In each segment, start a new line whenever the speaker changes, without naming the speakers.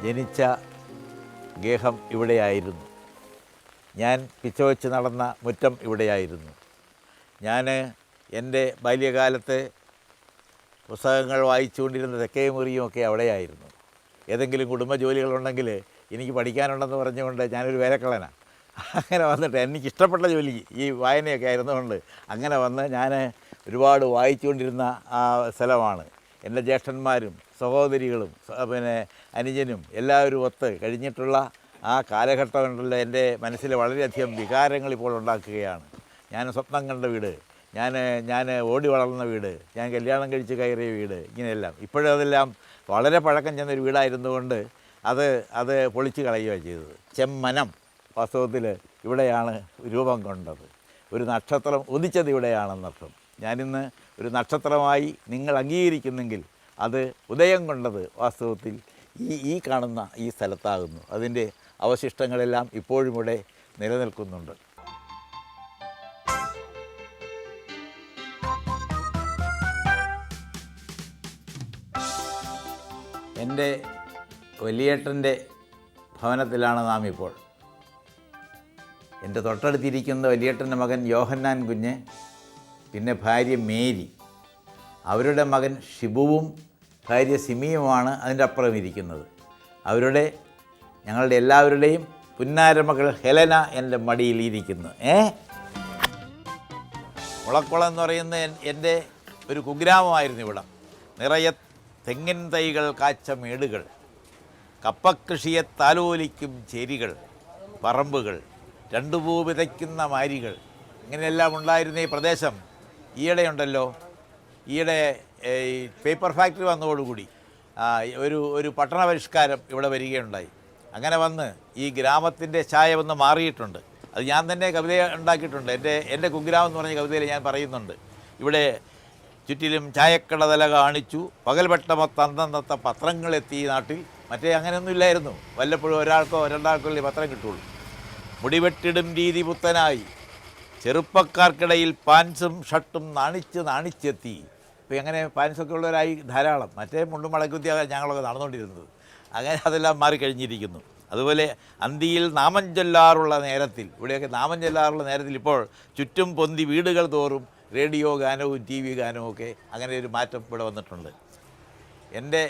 ജനിച്ച ഗേഹം ഇവിടെയായിരുന്നു. ഞാൻ പിച്ചവെച്ച് നടന്ന മുറ്റം ഇവിടെയായിരുന്നു. ഞാൻ എൻ്റെ ബാല്യകാലത്തെ പുസ്തകങ്ങൾ വായിച്ചുകൊണ്ടിരുന്ന തെക്കേ മുറിയുമൊക്കെ അവിടെയായിരുന്നു. ഏതെങ്കിലും കുടുംബജോലികളുണ്ടെങ്കിൽ എനിക്ക് പഠിക്കാനുണ്ടെന്ന് പറഞ്ഞുകൊണ്ട് ഞാനൊരു വേലക്കളനാണ്. അങ്ങനെ വന്നിട്ട് എനിക്കിഷ്ടപ്പെട്ട ജോലി ഈ വായനയൊക്കെ ആയിരുന്നുകൊണ്ട് അങ്ങനെ വന്ന് ഞാൻ ഒരുപാട് വായിച്ചുകൊണ്ടിരുന്ന ആ സ്ഥലമാണ്. എൻ്റെ ജ്യേഷ്ഠന്മാരും സഹോദരികളും പിന്നെ അനുജനും എല്ലാവരും ഒത്ത് കഴിഞ്ഞിട്ടുള്ള ആ കാലഘട്ടമുണ്ടല്ലോ എൻ്റെ മനസ്സിൽ വളരെയധികം വികാരങ്ങൾ ഇപ്പോൾ ഉണ്ടാക്കുകയാണ്. ഞാൻ സ്വപ്നം കണ്ട വീട്, ഞാൻ ഓടി വളർന്ന വീട്, ഞാൻ കല്യാണം കഴിച്ച് കയറിയ വീട്, ഇങ്ങനെയെല്ലാം ഇപ്പോഴതെല്ലാം വളരെ പഴക്കം ചെന്നൊരു വീടായിരുന്നുകൊണ്ട് അത് പൊളിച്ച് കളയുകയാണ് ചെയ്തത്. ചെമ്മനം വാസ്തവത്തിൽ ഇവിടെയാണ് രൂപം കൊണ്ടത്. ഒരു നക്ഷത്രം ഉദിച്ചത് ഇവിടെയാണെന്നർത്ഥം. ഞാനിന്ന് ഒരു നക്ഷത്രമായി നിങ്ങൾ അംഗീകരിക്കുന്നെങ്കിൽ അത് ഉദയം കൊണ്ടത് വാസ്തവത്തിൽ ഈ കാണുന്ന ഈ സ്ഥലത്താകുന്നു. അതിൻ്റെ അവശിഷ്ടങ്ങളെല്ലാം ഇപ്പോഴും ഇവിടെ നിലനിൽക്കുന്നുണ്ട്. എൻ്റെ വലിയേട്ടൻ്റെ ഭവനത്തിലാണ് നാം ഇപ്പോൾ. എൻ്റെ തൊട്ടടുത്തിരിക്കുന്ന വലിയേട്ടൻ്റെ മകൻ യോഹന്നാൻ കുഞ്ഞ്, പിന്നെ ഭാര്യ മേരി, അവരുടെ മകൻ ഷിബുവും ഭാര്യ സിമിയുമാണ് അതിൻ്റെ അപ്പുറം ഇരിക്കുന്നത്. ഞങ്ങളുടെ എല്ലാവരുടെയും പുന്നാരമകൾ ഹെലന എൻ്റെ മടിയിൽ ഇരിക്കുന്നു. മുളക്കുളം എന്ന് പറയുന്ന എൻ്റെ ഒരു കുഗ്രാമമായിരുന്നു ഇവിടം. നിറയെ തെങ്ങിൻ തൈകൾ കാച്ച മേടുകൾ, കപ്പകൃഷിയെ താലോലിക്കും ചേരികൾ, പറമ്പുകൾ, രണ്ടു പൂ വിതയ്ക്കുന്ന മാരികൾ, ഇങ്ങനെയെല്ലാം ഉണ്ടായിരുന്ന ഈ പ്രദേശം ഈയിടെയുണ്ടല്ലോ, ഈയിടെ പേപ്പർ ഫാക്ടറി വന്നതോടുകൂടി ഒരു പട്ടണ പരിഷ്കാരം ഇവിടെ വരികയുണ്ടായി. അങ്ങനെ വന്ന് ഈ ഗ്രാമത്തിൻ്റെ ഛായ ഒന്ന് മാറിയിട്ടുണ്ട്. അത് ഞാൻ തന്നെ കവിത ഉണ്ടാക്കിയിട്ടുണ്ട്. എൻ്റെ കുഗ്രാമം എന്ന് പറഞ്ഞ കവിതയിൽ ഞാൻ പറയുന്നുണ്ട്. ഇവിടെ ചുറ്റിലും ചായക്കട തല കാണിച്ചു, പകൽവെട്ടമൊത്ത അന്തന്നത്ത പത്രങ്ങളെത്തി നാട്ടിൽ. മറ്റേ അങ്ങനെയൊന്നും ഇല്ലായിരുന്നു. വല്ലപ്പോഴും ഒരാൾക്കോ രണ്ടാൾക്കോ പത്രം കിട്ടുള്ളൂ. മുടിവെട്ടിടും രീതി പുത്തനായി, ചെറുപ്പക്കാർക്കിടയിൽ പാൻസും ഷർട്ടും നാണിച്ചെത്തി. ഇപ്പോൾ അങ്ങനെ പാൻസൊക്കെ ഉള്ളവരായി ധാരാളം. മറ്റേ മുണ്ടും മടക്കുത്തിയാണ് ഞങ്ങളൊക്കെ നടന്നുകൊണ്ടിരുന്നത്. അങ്ങനെ അതെല്ലാം മാറിക്കഴിഞ്ഞിരിക്കുന്നു. അതുപോലെ അന്തിയിൽ നാമം ചൊല്ലാറുള്ള നേരത്തിൽ, ഇവിടെയൊക്കെ നാമം ചൊല്ലാറുള്ള നേരത്തിൽ ഇപ്പോൾ ചുറ്റും പൊന്തി വീടുകൾ തോറും റേഡിയോ ഗാനവും ടി വി ഗാനവും ഒക്കെ, അങ്ങനെ ഒരു മാറ്റം ഇവിടെ വന്നിട്ടുണ്ട്. എൻ്റെ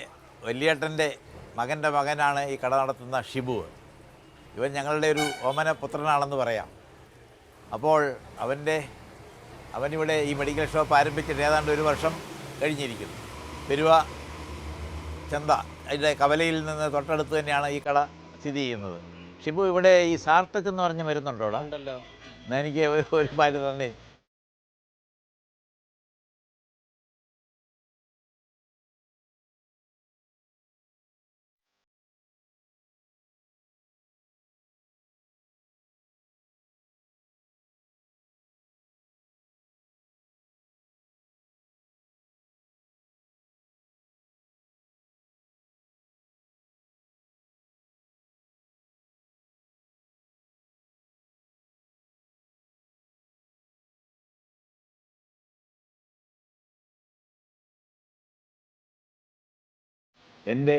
വലിയേട്ടൻ്റെ മകൻ്റെ മകനാണ് ഈ കട നടത്തുന്ന ഷിബു. ഇവൻ ഞങ്ങളുടെ ഒരു ഓമന പുത്രനാണെന്ന് പറയാം. അപ്പോൾ അവനിവിടെ ഈ മെഡിക്കൽ ഷോപ്പ് ആരംഭിച്ചിട്ട് ഏതാണ്ട് ഒരു വർഷം കഴിഞ്ഞിരിക്കുന്നു. പെരുവ ചന്ത അതിൻ്റെ കവലയിൽ നിന്ന് തൊട്ടടുത്ത് തന്നെയാണ് ഈ കട സ്ഥിതി ചെയ്യുന്നത്. ഷിബു, ഇവിടെ ഈ സാർട്ടക് എന്ന് പറഞ്ഞ് വരുന്നുണ്ടോടാ? ഉണ്ടല്ലോ. എന്നാൽ എനിക്ക് ഒരു പാല് തന്നെ. എൻ്റെ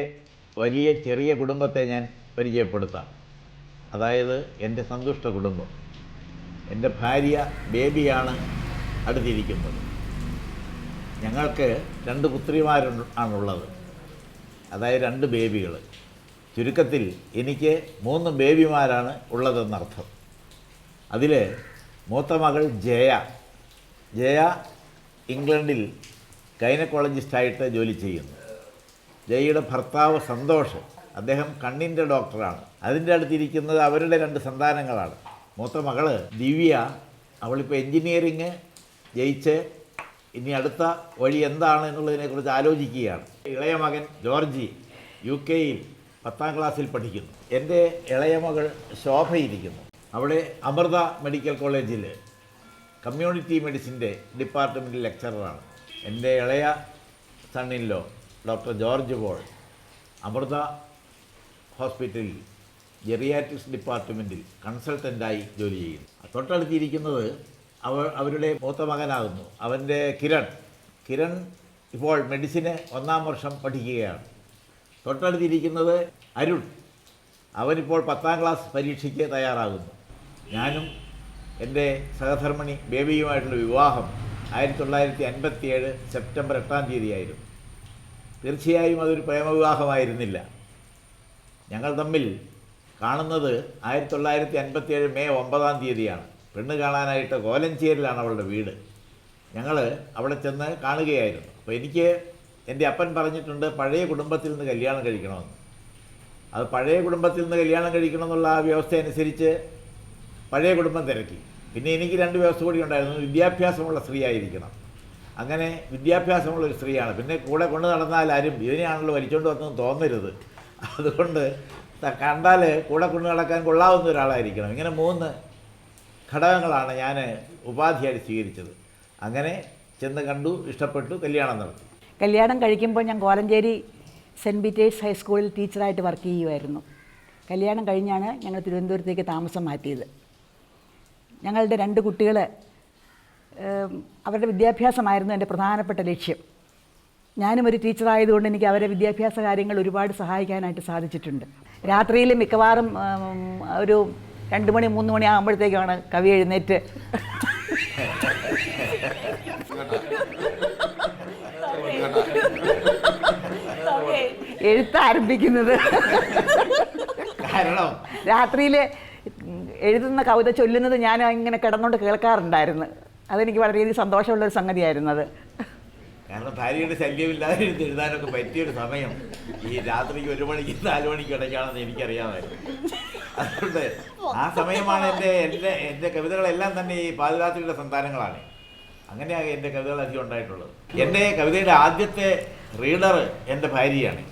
വലിയ ചെറിയ കുടുംബത്തെ ഞാൻ പരിചയപ്പെടുത്താം. അതായത് എൻ്റെ സന്തുഷ്ട കുടുംബം. എൻ്റെ ഭാര്യ ബേബിയാണ് അടുത്തിരിക്കുന്നത്. ഞങ്ങൾക്ക് 2 പുത്രിമാരാണുള്ളത്, അതായത് 2 ബേബികൾ. ചുരുക്കത്തിൽ എനിക്ക് 3 ബേബിമാരാണ് ഉള്ളതെന്നർത്ഥം. അതിൽ മൂത്ത മകൾ ജയ ഇംഗ്ലണ്ടിൽ ഗൈനക്കോളജിസ്റ്റായിട്ട് ജോലി ചെയ്യുന്നു. ജയയുടെ ഭർത്താവ് സന്തോഷ്, അദ്ദേഹം കണ്ണിൻ്റെ ഡോക്ടറാണ്. അതിൻ്റെ അടുത്തിരിക്കുന്നത് അവരുടെ 2 സന്താനങ്ങളാണ്. മൂത്ത മകൾ ദിവ്യ, അവളിപ്പോൾ എൻജിനീയറിങ് ജയിച്ച് ഇനി അടുത്ത വഴി എന്താണ് എന്നുള്ളതിനെക്കുറിച്ച് ആലോചിക്കുകയാണ്. ഇളയ മകൻ ജോർജി UK-യിൽ 10ാം ക്ലാസ്സിൽ പഠിക്കുന്നു. എൻ്റെ ഇളയ മകൾ ശോഭയിരിക്കുന്നു. അവിടെ അമൃത മെഡിക്കൽ കോളേജിൽ കമ്മ്യൂണിറ്റി മെഡിസിൻ്റെ ഡിപ്പാർട്ട്മെൻറ്റിൽ ലെക്ചററാണ്. എൻ്റെ ഇളയ സണ്ണിലോ ഡോക്ടർ ജോർജ് പോൾ അമൃത ഹോസ്പിറ്റലിൽ ജെറിയാട്രിക്സ് ഡിപ്പാർട്ട്മെൻറ്റിൽ കൺസൾട്ടൻ്റായി ജോലി ചെയ്യുന്നു. തൊട്ടടുത്തിരിക്കുന്നത് അവരുടെ മൂത്ത മകനാകുന്നു. അവൻ്റെ കിരൺ ഇപ്പോൾ മെഡിസിന് 1ാം വർഷം പഠിക്കുകയാണ്. തൊട്ടടുത്തിരിക്കുന്നത് അരുൺ. അവനിപ്പോൾ 10ാം ക്ലാസ് പരീക്ഷയ്ക്ക് തയ്യാറാകുന്നു. ഞാനും എൻ്റെ സഹധർമ്മിണി ബേബിയുമായിട്ടുള്ള വിവാഹം 1957 സെപ്റ്റംബർ 8-ാം തീയതിയായിരുന്നു. തീർച്ചയായും അതൊരു പ്രേമവിവാഹമായിരുന്നില്ല. ഞങ്ങൾ തമ്മിൽ കാണുന്നത് 1957 മെയ് 9-ാം തീയതിയാണ്. പെണ്ണ് കാണാനായിട്ട് കോലഞ്ചേരിയിലാണ് അവളുടെ വീട്. ഞങ്ങൾ അവിടെ ചെന്ന് കാണുകയായിരുന്നു. അപ്പോൾ എനിക്ക് എൻ്റെ അപ്പൻ പറഞ്ഞിട്ടുണ്ട് പഴയ കുടുംബത്തിൽ നിന്ന് കല്യാണം കഴിക്കണമെന്ന്. അത് പഴയ കുടുംബത്തിൽ നിന്ന് കല്യാണം കഴിക്കണമെന്നുള്ള ആ വ്യവസ്ഥ അനുസരിച്ച് പഴയ കുടുംബം തിരക്കി. പിന്നെ എനിക്ക് 2 വ്യവസ്ഥ കൂടി ഉണ്ടായിരുന്നു. വിദ്യാഭ്യാസമുള്ള സ്ത്രീ ആയിരിക്കണം. അങ്ങനെ വിദ്യാഭ്യാസമുള്ളൊരു സ്ത്രീയാണ്. പിന്നെ കൂടെ കൊണ്ട് നടന്നാൽ ആരും ഇതിനെയാണല്ലോ വലിച്ചുകൊണ്ട് വന്നതെന്ന് തോന്നരുത്. അതുകൊണ്ട് കണ്ടാൽ കൂടെ കൊണ്ട് നടക്കാൻ കൊള്ളാവുന്ന ഒരാളായിരിക്കണം. ഇങ്ങനെ 3 ഘടകങ്ങളാണ് ഞാൻ ഉപാധിയായി സ്വീകരിച്ചത്. അങ്ങനെ ചെന്ന് കണ്ടു, ഇഷ്ടപ്പെട്ടു, കല്യാണം നടത്തി.
കല്യാണം കഴിക്കുമ്പോൾ ഞാൻ കോലഞ്ചേരി സെൻറ്റ് പീറ്റേഴ്സ് ഹൈസ്കൂളിൽ ടീച്ചറായിട്ട് വർക്ക് ചെയ്യുമായിരുന്നു. കല്യാണം കഴിഞ്ഞാണ് ഞങ്ങൾ തിരുവനന്തപുരത്തേക്ക് താമസം മാറ്റിയത്. ഞങ്ങളുടെ 2 കുട്ടികൾ, അവരുടെ വിദ്യാഭ്യാസമായിരുന്നു എൻ്റെ പ്രധാനപ്പെട്ട ലക്ഷ്യം. ഞാനും ഒരു ടീച്ചറായതുകൊണ്ട് എനിക്ക് അവരെ വിദ്യാഭ്യാസ കാര്യങ്ങൾ ഒരുപാട് സഹായിക്കാനായിട്ട് സാധിച്ചിട്ടുണ്ട്. രാത്രിയിൽ മിക്കവാറും ഒരു 2 മണി 3 മണി ആകുമ്പോഴത്തേക്കാണ് കവി എഴുന്നേറ്റ് എഴുത്താരംഭിക്കുന്നത്.
കാരണം
രാത്രിയിൽ എഴുതുന്ന കവിത ചൊല്ലുന്നത് ഞാൻ ഇങ്ങനെ കിടന്നുകൊണ്ട് കേൾക്കാറുണ്ടായിരുന്നു. അതെനിക്ക് വളരെയധികം സന്തോഷമുള്ളൊരു സംഗതിയായിരുന്നു അത്.
കാരണം ഭാര്യയുടെ ശല്യമില്ലാതെ എഴുതാനൊക്കെ പറ്റിയൊരു സമയം ഈ രാത്രിക്ക് 1 മണിക്ക് 4 മണിക്ക് ഇടയ്ക്കാണെന്ന് എനിക്കറിയാമായിരുന്നു. അതുകൊണ്ട് ആ സമയമാണ് എൻ്റെ കവിതകളെല്ലാം തന്നെ ഈ പാതിരാത്രിയുടെ സന്താനങ്ങളാണ്. അങ്ങനെയാണ് എൻ്റെ കവിതകൾ അധികം ഉണ്ടായിട്ടുള്ളത്. എൻ്റെ കവിതയുടെ ആദ്യത്തെ റീഡർ എൻ്റെ ഭാര്യയാണ്.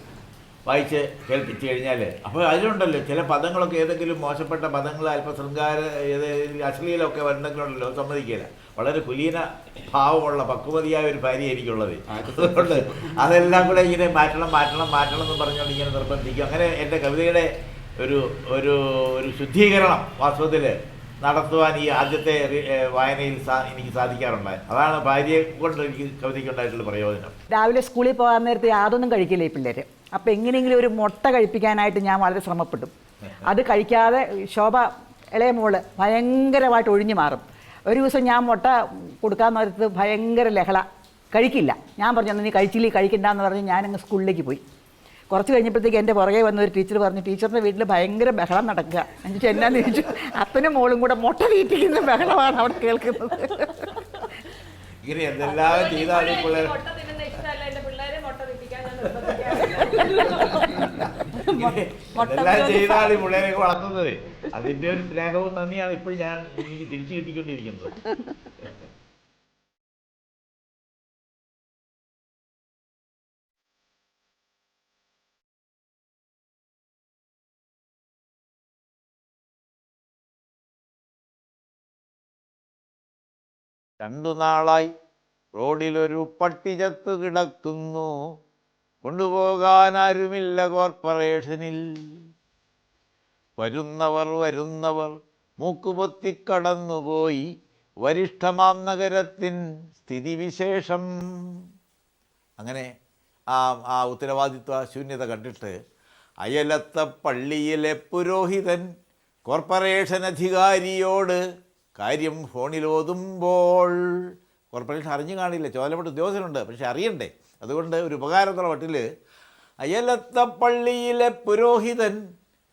വായിച്ച് കേൾപ്പിച്ചു കഴിഞ്ഞാൽ അപ്പോൾ അതിലുണ്ടല്ലോ ചില പദങ്ങളൊക്കെ ഏതെങ്കിലും മോശപ്പെട്ട പദങ്ങൾ, അല്പം ശൃംഗാര, അശ്ലീലമൊക്കെ വരുന്നെങ്കിലുണ്ടല്ലോ സമ്മതിക്കില്ല. വളരെ കുലീന ഭാവമുള്ള പക്വതിയായ ഒരു ഭാര്യ എനിക്കുള്ളത്. അതുകൊണ്ട് അതെല്ലാം കൂടെ ഇങ്ങനെ മാറ്റണം എന്ന് പറഞ്ഞുകൊണ്ട് ഇങ്ങനെ നിർബന്ധിക്കും. അങ്ങനെ എൻ്റെ കവിതയുടെ ഒരു ഒരു ഒരു ശുദ്ധീകരണം വാസ്തവത്തിൽ നടത്തുവാൻ ഈ ആദ്യത്തെ വായനയിൽ എനിക്ക് സാധിക്കാറുണ്ടായി. അതാണ് ഭാര്യയെ കൊണ്ട് എനിക്ക് കവിതയ്ക്കുണ്ടായിട്ടുള്ള പ്രയോജനം.
രാവിലെ സ്കൂളിൽ പോകാൻ നേരത്തെ യാതൊന്നും കഴിക്കില്ല ഈ പിള്ളേർ. അപ്പോൾ എങ്ങനെയെങ്കിലും ഒരു മുട്ട കഴിപ്പിക്കാനായിട്ട് ഞാൻ വളരെ ശ്രമപ്പെടും. അത് കഴിക്കാതെ ശോഭ ഇളയ മോള് ഭയങ്കരമായിട്ട് ഒഴിഞ്ഞു മാറും. ഒരു ദിവസം ഞാൻ മുട്ട കൊടുക്കാൻ നേരത്ത് ഭയങ്കര ലഹള, കഴിക്കില്ല. ഞാൻ പറഞ്ഞു നീ കഴിക്കണ്ടെന്ന് പറഞ്ഞ് ഞാനങ്ങ് സ്കൂളിലേക്ക് പോയി. കുറച്ച് കഴിഞ്ഞപ്പോഴത്തേക്ക് എൻ്റെ പുറകെ വന്ന ഒരു ടീച്ചർ പറഞ്ഞു, ടീച്ചറിൻ്റെ വീട്ടിൽ ഭയങ്കര ബഹളം നടക്കുക. എന്നിട്ട് എന്നാന്ന് ചോദിച്ചു. അപ്പനും മോളും കൂടെ മുട്ട തീറ്റിക്കുന്ന ബഹളമാണ് അവിടെ കേൾക്കുന്നത്.
ഇങ്ങനെ എന്തെല്ലാം ചെയ്താലും പിള്ളേരെയൊക്കെ വളർത്തുന്നത് അതിൻ്റെ ഒരു സ്നേഹവും നന്ദിയാണ് ഇപ്പോൾ ഞാൻ എനിക്ക് തിരിച്ചു കിട്ടിക്കൊണ്ടിരിക്കുന്നത്. രണ്ടു നാളായി റോഡിലൊരു പട്ടി ചത്തു കിടക്കുന്നു, കൊണ്ടുപോകാനാരുമില്ല കോർപ്പറേഷനിൽ. വരുന്നവർ മൂക്കുപൊത്തിക്കടന്നുപോയി, വരിഷ്ഠമാം നഗരത്തിൻ സ്ഥിതിവിശേഷം. അങ്ങനെ ആ ഉത്തരവാദിത്വ ശൂന്യത കണ്ടിട്ട് അയലത്തെ പള്ളിയിലെ പുരോഹിതൻ കോർപ്പറേഷൻ അധികാരിയോട് കാര്യം ഫോണിലോതുമ്പോൾ, കോർപ്പറേഷൻ അറിഞ്ഞു കാണില്ല, ചോലപ്പെട്ട ഉദ്യോഗസ്ഥനുണ്ട്, പക്ഷെ അറിയണ്ടേ. അതുകൊണ്ട് ഒരു ഉപകാരത്തുള്ള മട്ടിൽ അയലത്തെ പള്ളിയിലെ പുരോഹിതൻ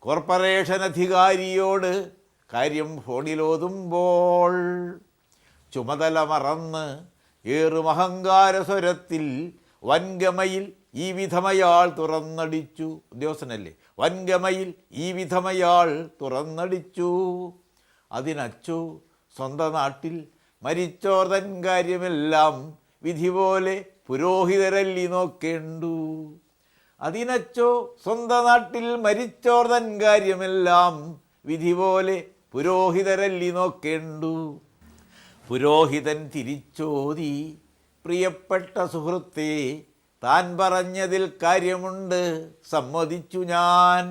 കോർപ്പറേഷൻ അധികാരിയോട് കാര്യം ഫോണിലോതുമ്പോൾ, ചുമതല മറന്ന് ഏറും അഹങ്കാര സ്വരത്തിൽ വൻഗമയിൽ ഈ വിധമയാൾ തുറന്നടിച്ചു. ഉദ്യോഗസ്ഥനല്ലേ. വൻഗമയിൽ ഈ വിധമയാൾ തുറന്നടിച്ചു. അതിനച്ചു സ്വന്തം നാട്ടിൽ മരിച്ചോർ തൻ കാര്യമെല്ലാം വിധി പോലെ പുരോഹിതരല്ലി നോക്കേണ്ടു. അതിനച്ചോ സ്വന്തം നാട്ടിൽ മരിച്ചോർ തൻ കാര്യമെല്ലാം വിധി പോലെ പുരോഹിതരല്ലി നോക്കേണ്ടു. പുരോഹിതൻ തിരിച്ചോതി, പ്രിയപ്പെട്ട സുഹൃത്തേ, താൻ പറഞ്ഞതിൽ കാര്യമുണ്ട്, സമ്മതിച്ചു ഞാൻ.